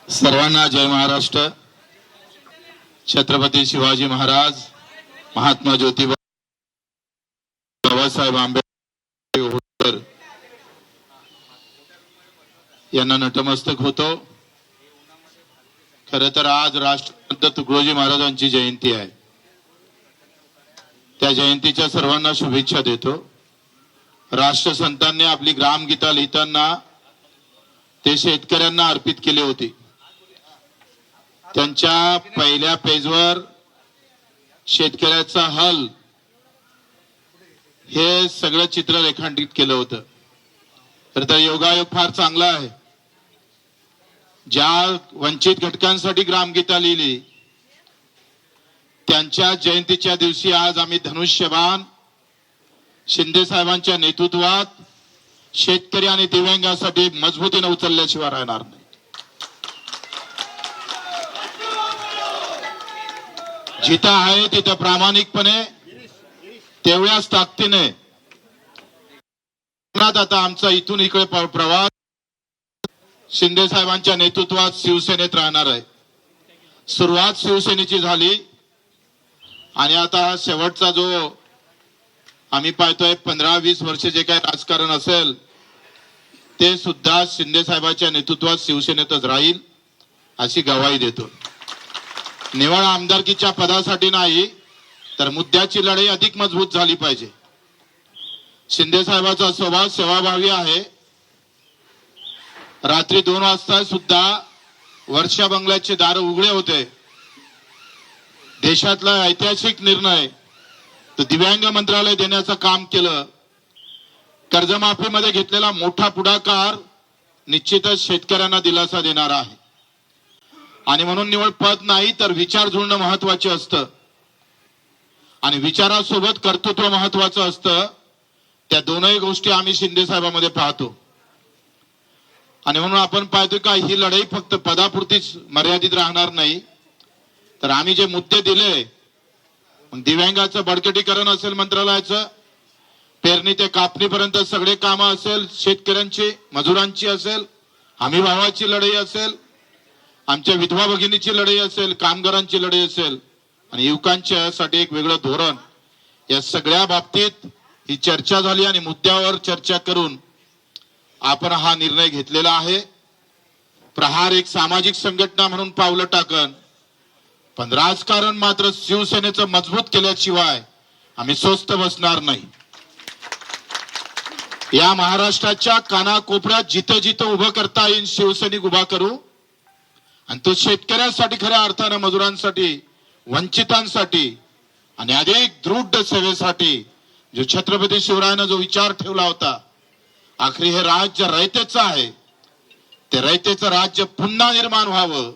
सर्वांना जय महाराष्ट्र. छत्रपती शिवाजी महाराज, महात्मा ज्योतिबा, बाबासाहेब आंबेडकर यांना नतमस्तक होतो. खरं तर आज राष्ट्रसंत तुकडोजी महाराजांची जयंती आहे. त्या जयंतीच्या सर्वांना शुभेच्छा देतो. राष्ट्रसंतांनी आपली ग्रामगीता लिहिताना ते शेतकऱ्यांना अर्पित केले होते. त्यांच्या पहिल्या पेजवर शेतकऱ्याचा हल हे सगळं चित्र रेखांकित केलं होतं. तर योगायोग फार चांगला आहे. ज्या वंचित घटकांसाठी ग्रामगीता लिहिली त्यांच्या जयंतीच्या दिवशी आज आम्ही धनुष्यबाण शिंदे साहेबांच्या नेतृत्वात शेतकरी आणि दिव्यांगांसाठी मजबूतीने उचलल्याशिवाय राहणार नाही. जिथं आहे तिथं प्रामाणिकपणे तेवढ्याच ताकदीने आता आमचा इथून इकडे प्रवास शिंदे साहेबांच्या नेतृत्वात शिवसेनेत राहणार आहे. सुरुवात शिवसेनेची झाली आणि आता हा शेवटचा जो आम्ही पाहतोय 15-20 वर्ष जे काही राजकारण असेल ते सुद्धा शिंदे साहेबांच्या नेतृत्वात शिवसेनेतच राहील अशी ग्वाही देतो. निवड आमदारकीच्या पदासाठी नाही तर मुद्द्याची लढाई अधिक मजबूत झाली पाहिजे. शिंदे साहेबांचा स्वभाव सेवाभावी आहे. रात्री 2 वाजता सुद्धा वर्षा बंगल्याचे दार उघडे होते. देशातला ऐतिहासिक निर्णय तर दिव्यांग मंत्रालय देण्याचं काम केलं. कर्जमाफीमध्ये घेतलेला मोठा पुढाकार निश्चितच शेतकऱ्यांना दिलासा देणारा आहे. आणि म्हणून निवड पद नाही तर विचार जुळणं महत्वाचे असतं आणि विचारासोबत कर्तृत्व महत्वाचं असतं. त्या दोनही गोष्टी आम्ही शिंदे साहेबांमध्ये पाहतो. आणि म्हणून आपण पाहतो का ही लढाई फक्त पदापुरतीच मर्यादित राहणार नाही तर आम्ही जे मुद्दे दिले मग दिव्यांगाचं बळकटीकरण असेल, मंत्रालयाचं पेरणी ते कापणीपर्यंत सगळे कामं असेल, शेतकऱ्यांची मजुरांची असेल, हमी भावाची लढाई असेल, आमच्या विधवा भगिनीची लढाई असेल, कामगारांची लढाई असेल आणि युवकांच्यासाठी एक वेगळं धोरण, या सगळ्या बाबतीत ही चर्चा झाली आणि मुद्द्यावर चर्चा करून आपण हा निर्णय घेतलेला आहे. प्रहार एक सामाजिक संघटना म्हणून पावलं टाकन पण राजकारण मात्र शिवसेनेचं मजबूत केल्याशिवाय आम्ही स्वस्थ बसणार नाही. या महाराष्ट्राच्या कानाकोपऱ्यात जिथं जिथं उभं करता येईल शिवसैनिक उभा करू आणि तो शेतकऱ्यांसाठी, खऱ्या अर्थानं मजुरांसाठी, वंचितांसाठी आणि अधिक दृढ सेवेसाठी जो छत्रपती शिवरायानं जो विचार ठेवला होता, आखरी हे राज्य रयतेचं आहे, ते रयतेचं राज्य पुन्हा निर्माण व्हावं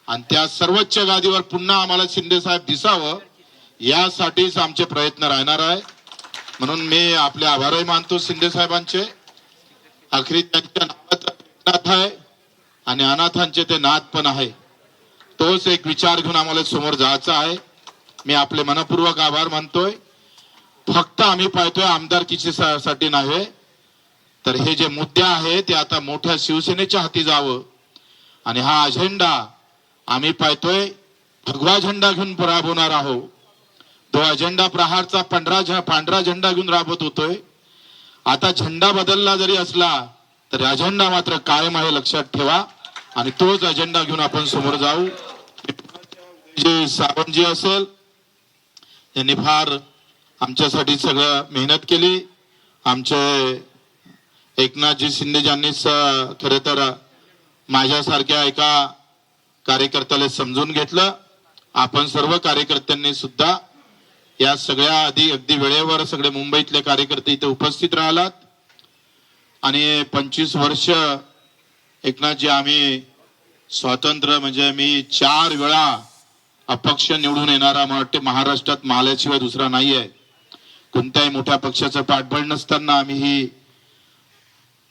आणि त्या सर्वोच्च गादीवर पुन्हा आम्हाला शिंदे साहेब दिसावं यासाठीच आमचे प्रयत्न राहणार आहे. म्हणून मी आपले आभारही मानतो शिंदे साहेबांचे. आखरी त्यांच्या नावाचा नाथ आहे आणि अनाथांचे ते नाथ पण आहे. तोच एक विचार घेऊन आम्हाला समोर जायचं आहे. मी आपले मनपूर्वक आभार मानतोय. फक्त आम्ही पाहतोय आमदारकीची साठी नव्हे तर हे जे मुद्दे आहे ते आता मोठ्या शिवसेनेच्या हाती जावं आणि हा अजेंडा आम्ही पाहतोय भगवा झेंडा घेऊन राबवणार आहोत. तो अजेंडा प्रहारचा पांढरा झेंडा घेऊन राबवत होतोय. आता झेंडा बदलला जरी असला तर अजेंडा मात्र कायम आहे, लक्षात ठेवा. आणि तोच अजेंडा घेऊन आपण समोर जाऊ. जे सावंतजी असेल यांनी फार आमच्यासाठी सगळं मेहनत केली. आमचे एकनाथजी शिंदे यांनी खरे तर माझ्यासारख्या एका कार्यकर्त्याला समजून घेतलं. आपण सर्व कार्यकर्त्यांनी सुद्धा या सगळ्या अगदी वेळेवर सगळे मुंबईतले कार्यकर्ते इथे उपस्थित राहिलात आणि 25 वर्ष एकनाथजी आम्ही स्वातंत्र्य म्हणजे मी 4 वेळा अपक्ष निवडून येणारा मला वाटते महाराष्ट्रात माल्याशिवाय दुसरा नाही आहे. कोणत्याही मोठ्या पक्षाचं पाठबळ नसताना आम्ही ही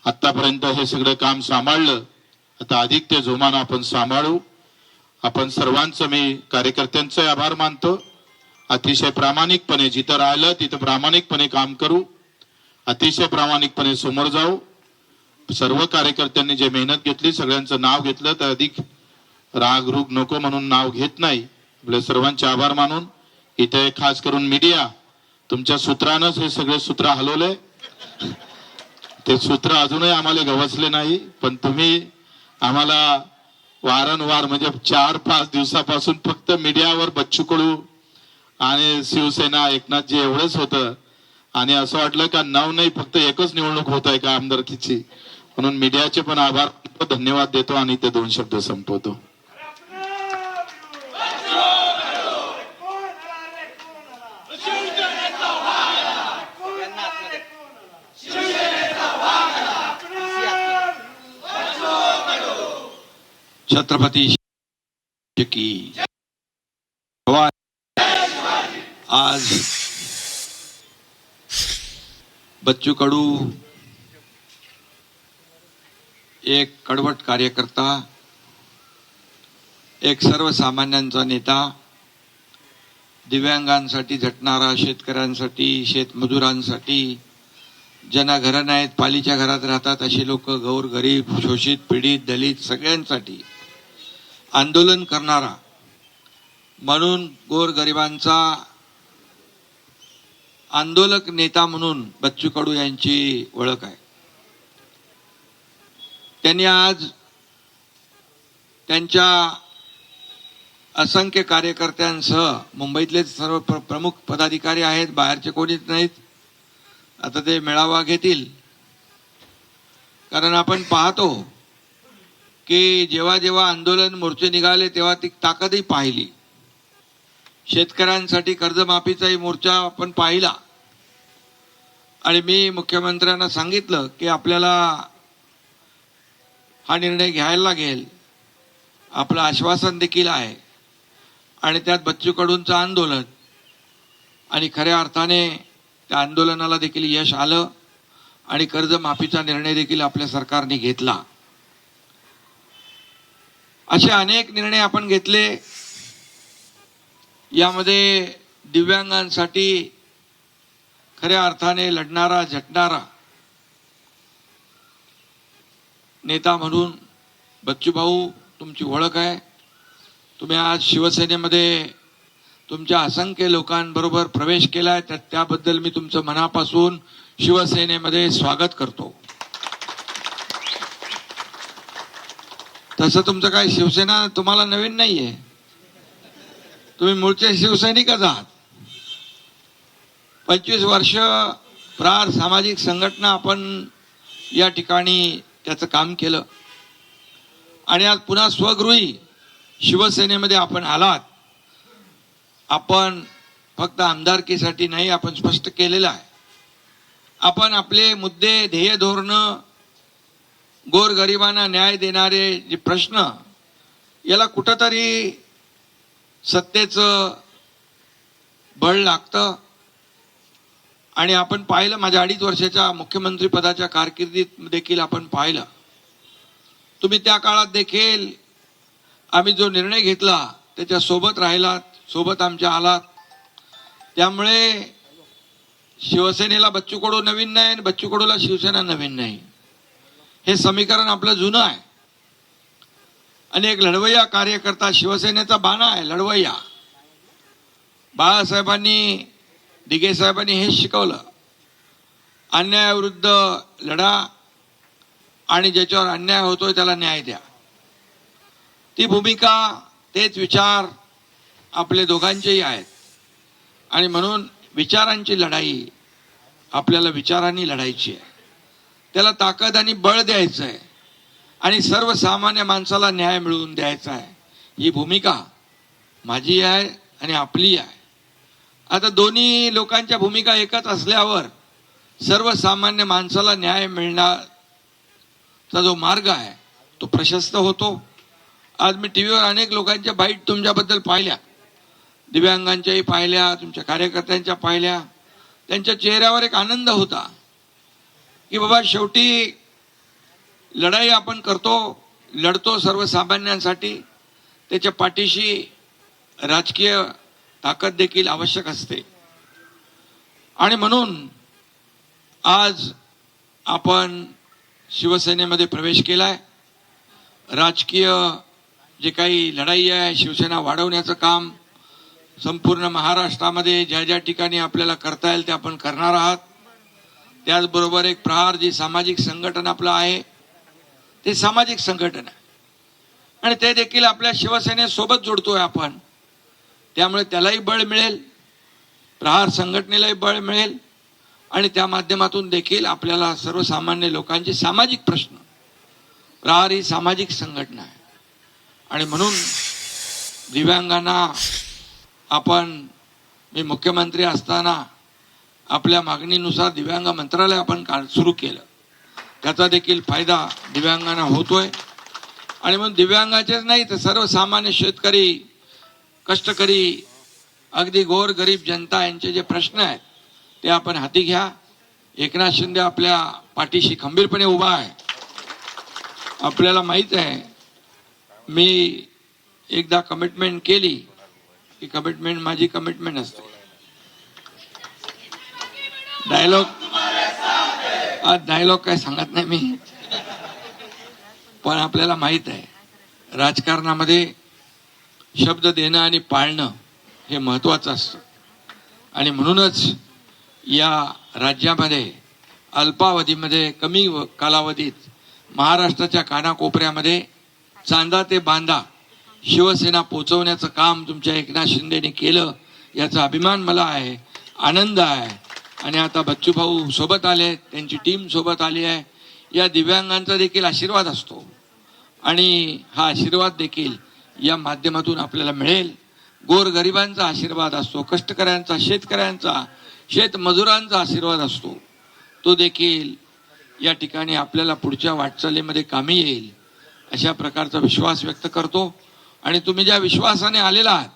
आतापर्यंत हे सगळं काम सांभाळलं. आता अधिक ते जोमानं आपण सांभाळू. आपण सर्वांचं मी कार्यकर्त्यांचे आभार मानतो. अतिशय प्रामाणिकपणे जिथं राहिलं तिथं प्रामाणिकपणे काम करू, अतिशय प्रामाणिकपणे समोर जाऊ सर्व कार्यकर्त्यांनी जे मेहनत घेतली सगळ्यांचं नाव घेतलं तर अधिक राग रूग नको म्हणून नाव घेत नाही. आपले सर्वांचे आभार मानून इथे खास करून मीडिया तुमच्या सूत्रानंच हे सगळे सूत्र हलवले. ते सूत्र अजूनही आम्हाला गवसले नाही, पण तुम्ही आम्हाला वारंवार म्हणजे 4-5 दिवसापासून फक्त मीडियावर बच्चू कडू आणि शिवसेना एकनाथजी एवढंच होतं आणि असं वाटलं का नाही फक्त एकच निवडणूक होत आहे का आमदारकीची. म्हणून मीडियाचे पण आभार, धन्यवाद देतो आणि ते 2 शब्द संपवतो. छत्रपती की आज बच्चू कडू एक कडवट कार्यकर्ता, एक सर्वसामान्यांचा नेता, दिव्यांगांसाठी झटणारा, शेतकऱ्यांसाठी, शेतमजुरांसाठी, ज्यांना घरं नाहीत पालीच्या घरात राहतात असे लोक, गरीब, शोषित, पीडित, दलित सगळ्यांसाठी आंदोलन करणारा म्हणून गोरगरिबांचा आंदोलक नेता म्हणून बच्चू कडू यांची ओळख आहे. त्यांनी आज त्यांच्या असंख्य कार्यकर्त्यांसह, मुंबईतले सर्व प्रमुख पदाधिकारी आहेत, बाहेरचे कोणीच नाहीत, आता ते मेळावा घेतील. कारण आपण पाहतो की जेव्हा जेव्हा आंदोलन मोर्चे निघाले तेव्हा ती ताकदही पाहिली. शेतकऱ्यांसाठी कर्जमाफीचाही मोर्चा आपण पाहिला आणि मी मुख्यमंत्र्यांना सांगितलं की आपल्याला हा निर्णय घ्यायला लागेल. आपलं आश्वासन देखील आहे आणि त्यात बच्चू कडूंचं आंदोलन आणि खऱ्या अर्थाने त्या आंदोलनाला देखील यश आलं आणि कर्जमाफीचा निर्णय देखील आपल्या सरकारने घेतला. असे अनेक निर्णय आपण घेतले. यामध्ये दिव्यांगांसाठी खऱ्या अर्थाने लढणारा, झटणारा नेता म्हणून बच्चू भाऊ तुमची ओळख आहे. तुम्ही आज शिवसेनेमध्ये तुमच्या असंख्य लोकांबरोबर प्रवेश केलाय, त्याबद्दल मी तुमचं मनापासून शिवसेनेमध्ये स्वागत करतो. तसं तुमचं काय शिवसेना तुम्हाला नवीन नाहीये, तुम्ही मूळचे शिवसैनिकच आहात. 25 वर्ष प्रार सामाजिक संघटना आपण या ठिकाणी त्याचं काम केलं आणि आज पुन्हा स्वगृही शिवसेनेमध्ये आपण आलात. आपण फक्त आमदारकीसाठी नाही, आपण स्पष्ट केलेलं आहे. आपण आपले मुद्दे, ध्येय, धोरण, गोरगरिबांना न्याय देणारे जे प्रश्न, याला कुठंतरी सत्तेचं बळ लागतं. आणि आपण पाहिलं, माझ्या 2.5 वर्षाच्या मुख्यमंत्री पदाच्या कारकिर्दीत देखील आपण पाहिलं. तुम्ही त्या काळात देखील आम्ही जो निर्णय घेतला त्याच्या सोबत राहिलात, सोबत आमच्या आलात. त्यामुळे शिवसेनेला बच्चू कडू नवीन नाही आणि बच्चू कडूला शिवसेना नवीन नाही, हे समीकरण आपलं जुनं आहे. आणि एक लढवय्या कार्यकर्ता, शिवसेनेचा बाणा आहे लढवय्या. बाळासाहेबांनी, दिघे साहेबांनी हेच शिकवलं, अन्यायाविरुद्ध लढा आणि ज्याच्यावर अन्याय होतोय त्याला न्याय द्या. ती भूमिका, तेच विचार आपले दोघांचेही आहेत. आणि म्हणून विचारांची लढाई आपल्याला विचारांनी लढायची आहे, त्याला ताकद आणि बळ द्यायचं आहे आणि सर्वसामान्य माणसाला न्याय मिळवून द्यायचा आहे. ही भूमिका माझी आहे आणि आपली आहे. आता दोन्ही लोकांच्या भूमिका एकच असल्यावर सर्वसामान्य माणसाला न्याय मिळण्याचा जो मार्ग आहे तो प्रशस्त होतो. आज मी टीव्हीवर अनेक लोकांच्या बाईट तुमच्याबद्दल पाहिल्या, दिव्यांगांच्याही पाहिल्या, तुमच्या कार्यकर्त्यांच्या पाहिल्या. त्यांच्या चेहऱ्यावर एक आनंद होता की बाबा शेवटी लढाई आपण करतो, लढतो सर्वसामान्यांसाठी. त्याच्या पाठीशी राजकीय ताकद देखील आवश्यक असते. आणि म्हणून आज आपण शिवसेनेमध्ये प्रवेश केलाय. राजकीय जे काही लढाई आहे, शिवसेना वाढवण्याचं काम संपूर्ण महाराष्ट्रामध्ये ज्या ज्या ठिकाणी आपल्याला करता येईल ते आपण करणार आहात. त्याचबरोबर एक प्रहार जी सामाजिक संघटन आपलं आहे ते सामाजिक संघटन आहे आणि ते देखील आपल्या शिवसेनेसोबत जोडतोय आपण. त्यामुळे त्यालाही बळ मिळेल, प्रहार संघटनेलाही बळ मिळेल आणि त्या माध्यमातून देखील आपल्याला सर्वसामान्य लोकांचे सामाजिक प्रश्न, प्रहार ही सामाजिक संघटना आहे आणि म्हणून दिव्यांगांना मी मुख्यमंत्री असताना आपल्या मागणीनुसार दिव्यांग मंत्रालय आपण सुरू केलं. त्याचा देखील फायदा दिव्यांगांना होतोय आणि म्हणून दिव्यांगाचेच नाही तर सर्वसामान्य शेतकरी, कष्टकरी, अगदी गोर गरीब जनता यांचे जे प्रश्न आहेत ते आपण हाती घ्या. एकनाथ शिंदे आपल्या पाठीशी खंबीरपणे उभा आहे. आपल्याला माहित आहे, मी एकदा कमिटमेंट केली की कमिटमेंट माझी कमिटमेंट असते. डायलॉग काय सांगत नाही मी, पण आपल्याला माहित आहे राजकारणामध्ये शब्द देणं आणि पाळणं हे महत्वाचं असतं आणि म्हणूनच या राज्यामध्ये अल्पावधीमध्ये, कमी कालावधीत महाराष्ट्राच्या कानाकोपऱ्यामध्ये चांदा ते बांदा शिवसेना पोचवण्याचं काम तुमच्या एकनाथ शिंदेने केलं. याचा अभिमान मला आहे, आनंद आहे. आणि आता बच्चू भाऊ सोबत आले, त्यांची टीम सोबत आली आहे. या दिव्यांगांचा देखील आशीर्वाद असतो आणि हा आशीर्वाद देखील या माध्यमातून आपल्याला मिळेल. गोरगरिबांचा आशीर्वाद असतो, कष्टकऱ्यांचा, शेतकऱ्यांचा, शेतमजुरांचा आशीर्वाद असतो. तो देखील या ठिकाणी आपल्याला पुढच्या वाटचालीमध्ये कामी येईल अशा प्रकारचा विश्वास व्यक्त करतो. आणि तुम्ही ज्या विश्वासाने आलेला आहात,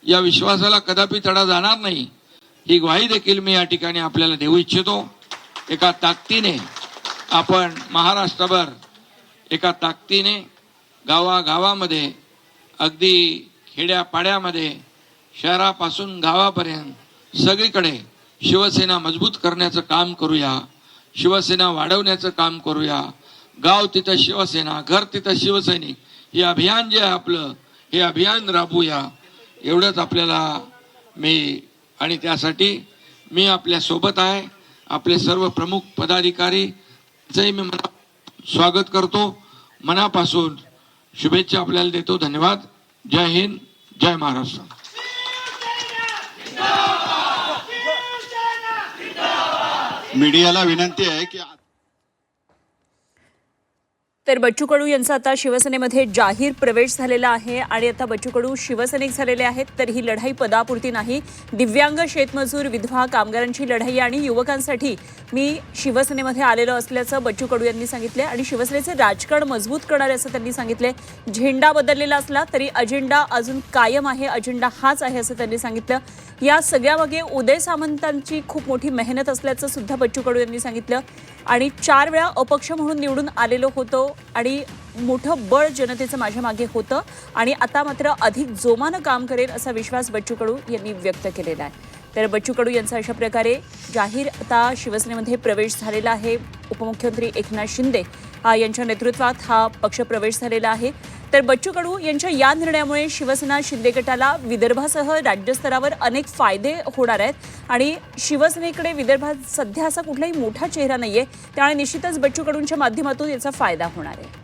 या विश्वासाला कदापि तडा जाणार नाही ही ग्वाही देखील मी या ठिकाणी आपल्याला देऊ इच्छितो. एका ताकदीने आपण महाराष्ट्रभर, एका ताकदीने गावागावामध्ये, अगदी खेड्यापाड्यामध्ये, शहरापासून गावापर्यंत सगळीकडे शिवसेना मजबूत करण्याचं काम करूया, शिवसेना वाढवण्याचं काम करूया. गाव तिथं शिवसेना, घर तिथं शिवसैनिक, हे अभियान जे आहे आपलं, हे अभियान राबवूया. एवढंच आपल्याला आणि त्यासाठी मी आपल्या सोबत आहे. आपले सर्व प्रमुख पदाधिकारीचंही मी स्वागत करतो, मनापासून शुभेच्छा आपल्याला देतो. धन्यवाद. जय हिंद, जय महाराष्ट्र. मीडियाला विनंती आहे की तर बच्चू कडू यांचा आता शिवसेनेमध्ये जाहीर प्रवेश झालेला आहे आणि आता बच्चू कडू शिवसैनिक झालेले आहेत. तर ही लढाई पदापुरती नाही, दिव्यांग, शेतमजूर, विधवा, कामगारांची लढाई आणि युवकांसाठी मी शिवसेनेमध्ये आलेलो असल्याचं बच्चू कडू यांनी सांगितले आणि शिवसेनेचे राजकारण मजबूत करणार असं त्यांनी सांगितले. झेंडा बदललेला असला तरी अजेंडा अजून कायम आहे, अजेंडा हाच आहे असं त्यांनी सांगितलं. या सगळ्यामागे उदय सामंतांची खूप मोठी मेहनत असल्याचं सुद्धा बच्चू कडू यांनी सांगितलं आणि 4 वेळा अपक्ष म्हणून निवडून आलेलो होतो आणि मोठं बळ जनतेचं माझ्या मागे होतं आणि आता मात्र अधिक जोमानं काम करेल असा विश्वास बच्चू कडू यांनी व्यक्त केलेला आहे. तर बच्चू कडू यांचा अशा प्रकारे जाहीर आता शिवसेनेमध्ये प्रवेश झालेला आहे. उपमुख्यमंत्री एकनाथ शिंदे यांच्या नेतृत्वात हा पक्ष प्रवेश झालेला आहे. तर बच्चू कडू यांच्या या निर्णयामुळे शिवसेना शिंदे गटाला विदर्भासह राज्यस्तरावर अनेक फायदे होणार आहेत आणि शिवसेनेकडे विदर्भात सध्या असा कुठलाही मोठा चेहरा नाहीये, त्यामुळे निश्चितच बच्चू कडूंच्या माध्यमातून याचा फायदा होणार आहे.